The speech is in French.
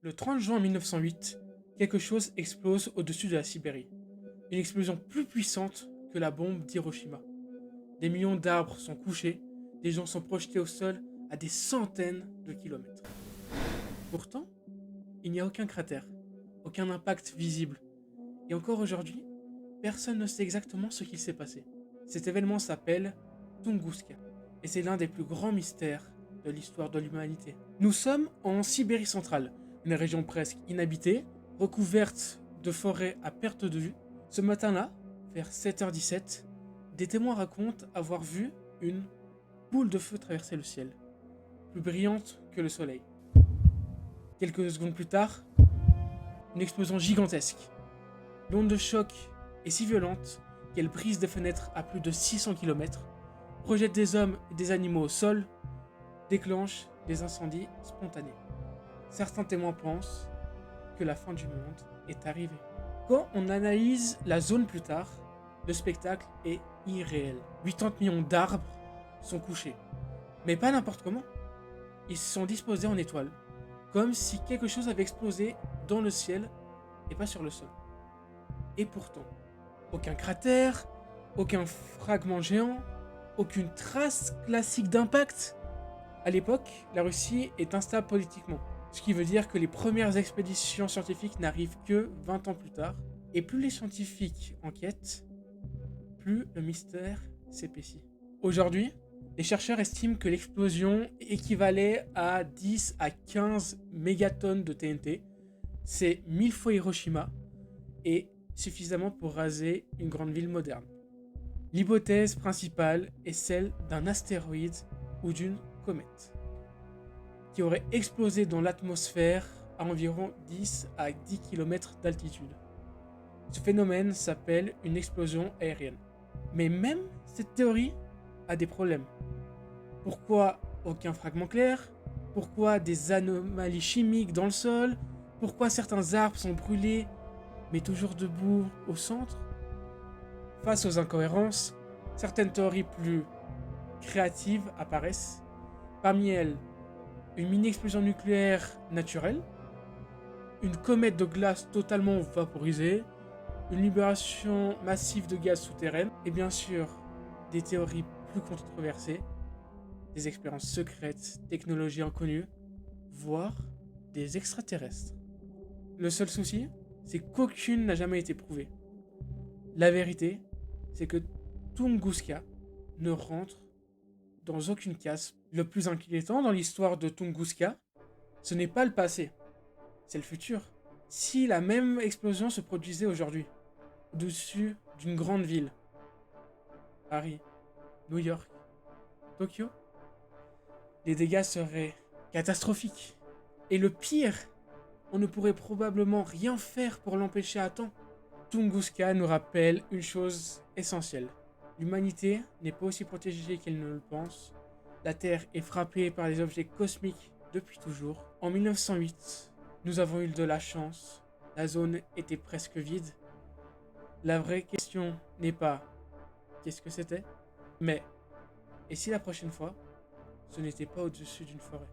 Le 30 juin 1908, quelque chose explose au-dessus de la Sibérie. Une explosion plus puissante que la bombe d'Hiroshima. Des millions d'arbres sont couchés, des gens sont projetés au sol à des centaines de kilomètres. Pourtant, il n'y a aucun cratère, aucun impact visible. Et encore aujourd'hui, personne ne sait exactement ce qu'il s'est passé. Cet événement s'appelle Tunguska, et c'est l'un des plus grands mystères de l'histoire de l'humanité. Nous sommes en Sibérie centrale, une région presque inhabitée, recouverte de forêts à perte de vue. Ce matin-là, vers 7h17, des témoins racontent avoir vu une boule de feu traverser le ciel, plus brillante que le soleil. Quelques secondes plus tard, une explosion gigantesque. L'onde de choc est si violente qu'elle brise des fenêtres à plus de 600 km, projette des hommes et des animaux au sol, déclenche des incendies spontanés. Certains témoins pensent que la fin du monde est arrivée. Quand on analyse la zone plus tard, le spectacle est irréel. 80 millions d'arbres sont couchés. Mais pas n'importe comment. Ils sont disposés en étoiles, comme si quelque chose avait explosé dans le ciel et pas sur le sol. Et pourtant, aucun cratère, aucun fragment géant, aucune trace classique d'impact. À l'époque, la Russie est instable politiquement, ce qui veut dire que les premières expéditions scientifiques n'arrivent que 20 ans plus tard. Et plus les scientifiques enquêtent, plus le mystère s'épaissit. Aujourd'hui, les chercheurs estiment que l'explosion équivalait à 10 à 15 mégatonnes de TNT. C'est 1000 fois Hiroshima et suffisamment pour raser une grande ville moderne. L'hypothèse principale est celle d'un astéroïde ou d'une comète qui aurait explosé dans l'atmosphère à environ 10 à 10 km d'altitude. Ce phénomène s'appelle une explosion aérienne. Mais même cette théorie a des problèmes. Pourquoi aucun fragment clair? Pourquoi des anomalies chimiques dans le sol? Pourquoi certains arbres sont brûlés mais toujours debout au centre? Face aux incohérences, certaines théories plus créatives apparaissent. Parmi elles, une mini-explosion nucléaire naturelle, une comète de glace totalement vaporisée, une libération massive de gaz souterraine, et bien sûr, des théories plus controversées, des expériences secrètes, technologies inconnues, voire des extraterrestres. Le seul souci, c'est qu'aucune n'a jamais été prouvée. La vérité, c'est que Tunguska ne rentre dans aucune case. Le plus inquiétant dans l'histoire de Tunguska, ce n'est pas le passé, c'est le futur. Si la même explosion se produisait aujourd'hui, au-dessus d'une grande ville, Paris, New York, Tokyo, les dégâts seraient catastrophiques. Et le pire, on ne pourrait probablement rien faire pour l'empêcher à temps. Tunguska nous rappelle une chose essentielle. L'humanité n'est pas aussi protégée qu'elle ne le pense. La Terre est frappée par des objets cosmiques depuis toujours. En 1908, nous avons eu de la chance. La zone était presque vide. La vraie question n'est pas qu'est-ce que c'était, mais et si la prochaine fois, ce n'était pas au-dessus d'une forêt?